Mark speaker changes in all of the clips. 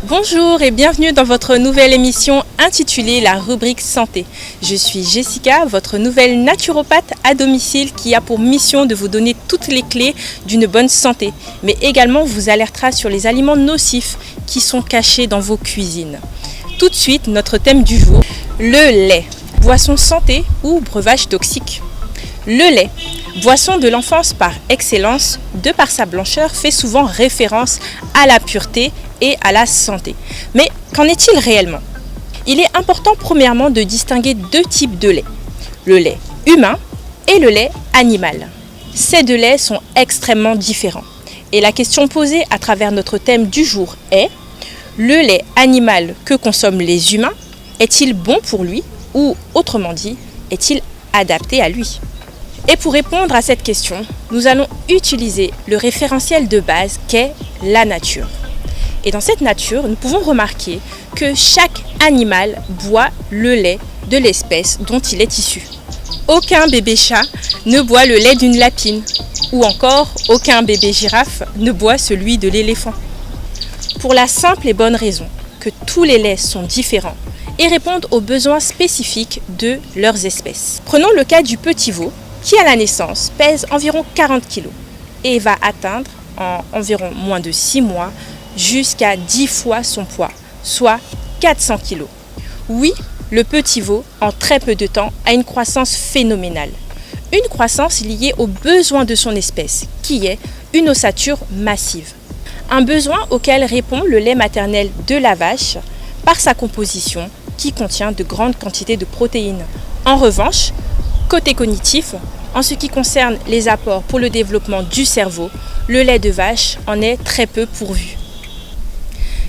Speaker 1: Bonjour et bienvenue dans votre nouvelle émission intitulée La rubrique santé. Je suis Jessica, votre nouvelle naturopathe à domicile qui a pour mission de vous donner toutes les clés d'une bonne santé, mais également vous alertera sur les aliments nocifs qui sont cachés dans vos cuisines. Tout de suite, notre thème du jour, le lait, boisson santé ou breuvage toxique. Le lait, boisson de l'enfance par excellence, de par sa blancheur, fait souvent référence à la pureté et à la santé. Mais qu'en est-il réellement ? Il est important premièrement de distinguer deux types de lait, le lait humain et le lait animal. Ces deux laits sont extrêmement différents. Et la question posée à travers notre thème du jour est, le lait animal que consomment les humains, est-il bon pour lui ou autrement dit, est-il adapté à lui ? Et pour répondre à cette question, nous allons utiliser le référentiel de base qu'est la nature. Et dans cette nature, nous pouvons remarquer que chaque animal boit le lait de l'espèce dont il est issu. Aucun bébé chat ne boit le lait d'une lapine, ou encore aucun bébé girafe ne boit celui de l'éléphant. Pour la simple et bonne raison que tous les laits sont différents et répondent aux besoins spécifiques de leurs espèces. Prenons le cas du petit veau, qui à la naissance pèse environ 40 kg et va atteindre en environ moins de 6 mois jusqu'à 10 fois son poids, soit 400 kg. Oui, le petit veau, en très peu de temps, a une croissance phénoménale. Une croissance liée aux besoins de son espèce, qui est une ossature massive. Un besoin auquel répond le lait maternel de la vache par sa composition qui contient de grandes quantités de protéines. En revanche, côté cognitif, en ce qui concerne les apports pour le développement du cerveau, le lait de vache en est très peu pourvu.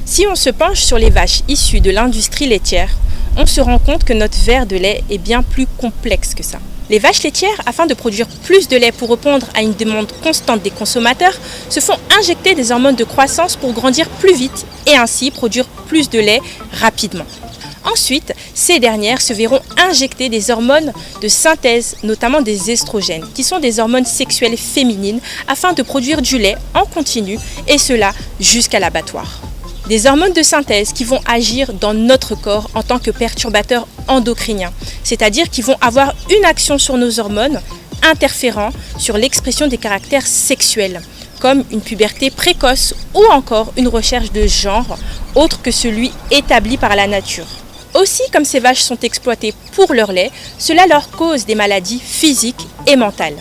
Speaker 1: Si on se penche sur les vaches issues de l'industrie laitière, on se rend compte que notre verre de lait est bien plus complexe que ça. Les vaches laitières, afin de produire plus de lait pour répondre à une demande constante des consommateurs, se font injecter des hormones de croissance pour grandir plus vite et ainsi produire plus de lait rapidement. Ensuite, ces dernières se verront injecter des hormones de synthèse, notamment des estrogènes, qui sont des hormones sexuelles féminines, afin de produire du lait en continu, et cela jusqu'à l'abattoir. Des hormones de synthèse qui vont agir dans notre corps en tant que perturbateurs endocriniens, c'est-à-dire qui vont avoir une action sur nos hormones, interférant sur l'expression des caractères sexuels, comme une puberté précoce ou encore une recherche de genre autre que celui établi par la nature. Aussi, comme ces vaches sont exploitées pour leur lait, cela leur cause des maladies physiques et mentales.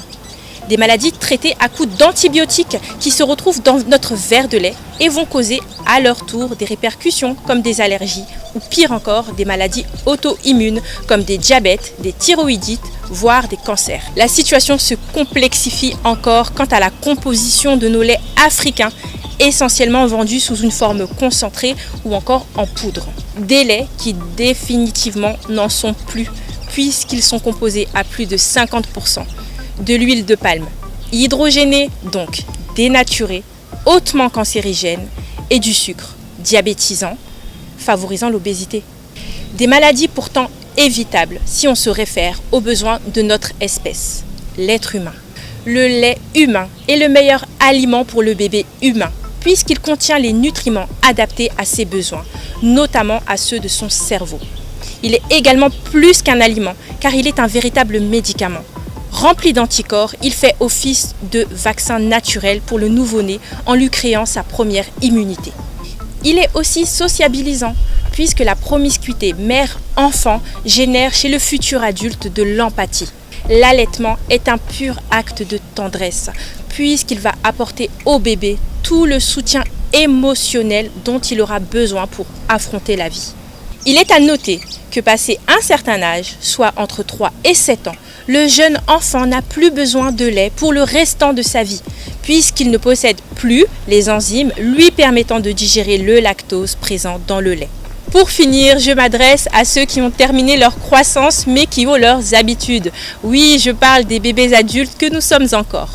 Speaker 1: Des maladies traitées à coups d'antibiotiques qui se retrouvent dans notre verre de lait et vont causer à leur tour des répercussions comme des allergies ou pire encore des maladies auto-immunes comme des diabètes, des thyroïdites, voire des cancers. La situation se complexifie encore quant à la composition de nos laits africains, essentiellement vendus sous une forme concentrée ou encore en poudre. Des laits qui définitivement n'en sont plus puisqu'ils sont composés à plus de 50% de l'huile de palme, hydrogénée donc dénaturée, hautement cancérigène et du sucre, diabétisant, favorisant l'obésité. Des maladies pourtant évitables si on se réfère aux besoins de notre espèce, l'être humain. Le lait humain est le meilleur aliment pour le bébé humain, puisqu'il contient les nutriments adaptés à ses besoins, notamment à ceux de son cerveau. Il est également plus qu'un aliment, car il est un véritable médicament. Rempli d'anticorps, il fait office de vaccin naturel pour le nouveau-né en lui créant sa première immunité. Il est aussi sociabilisant, puisque la promiscuité mère-enfant génère chez le futur adulte de l'empathie. L'allaitement est un pur acte de tendresse, puisqu'il va apporter au bébé tout le soutien émotionnel dont il aura besoin pour affronter la vie. Il est à noter que passé un certain âge, soit entre 3 et 7 ans, le jeune enfant n'a plus besoin de lait pour le restant de sa vie, puisqu'il ne possède plus les enzymes lui permettant de digérer le lactose présent dans le lait. Pour finir, je m'adresse à ceux qui ont terminé leur croissance mais qui ont leurs habitudes. Oui, je parle des bébés adultes que nous sommes encore.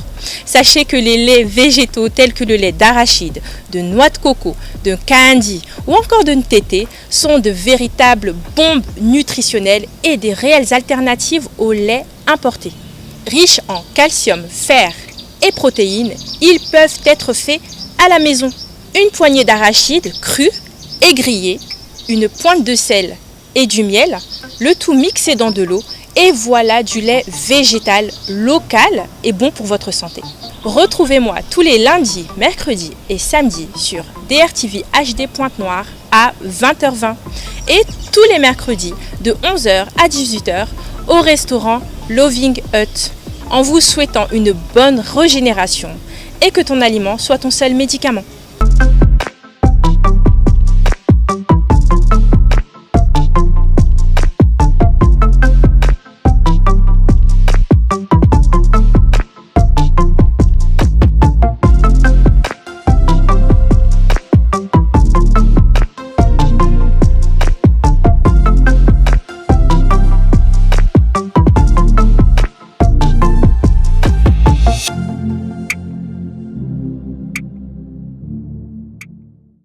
Speaker 1: Sachez que les laits végétaux tels que le lait d'arachide, de noix de coco, de candy ou encore de ntété sont de véritables bombes nutritionnelles et des réelles alternatives au lait importé. Riches en calcium, fer et protéines, ils peuvent être faits à la maison. Une poignée d'arachide crue est grillé, une pointe de sel et du miel, le tout mixé dans de l'eau et voilà du lait végétal local et bon pour votre santé. Retrouvez-moi tous les lundis, mercredis et samedis sur DRTV HD Pointe-Noire à 20h20 et tous les mercredis de 11h à 18h au restaurant Loving Hut en vous souhaitant une bonne régénération et que ton aliment soit ton seul médicament.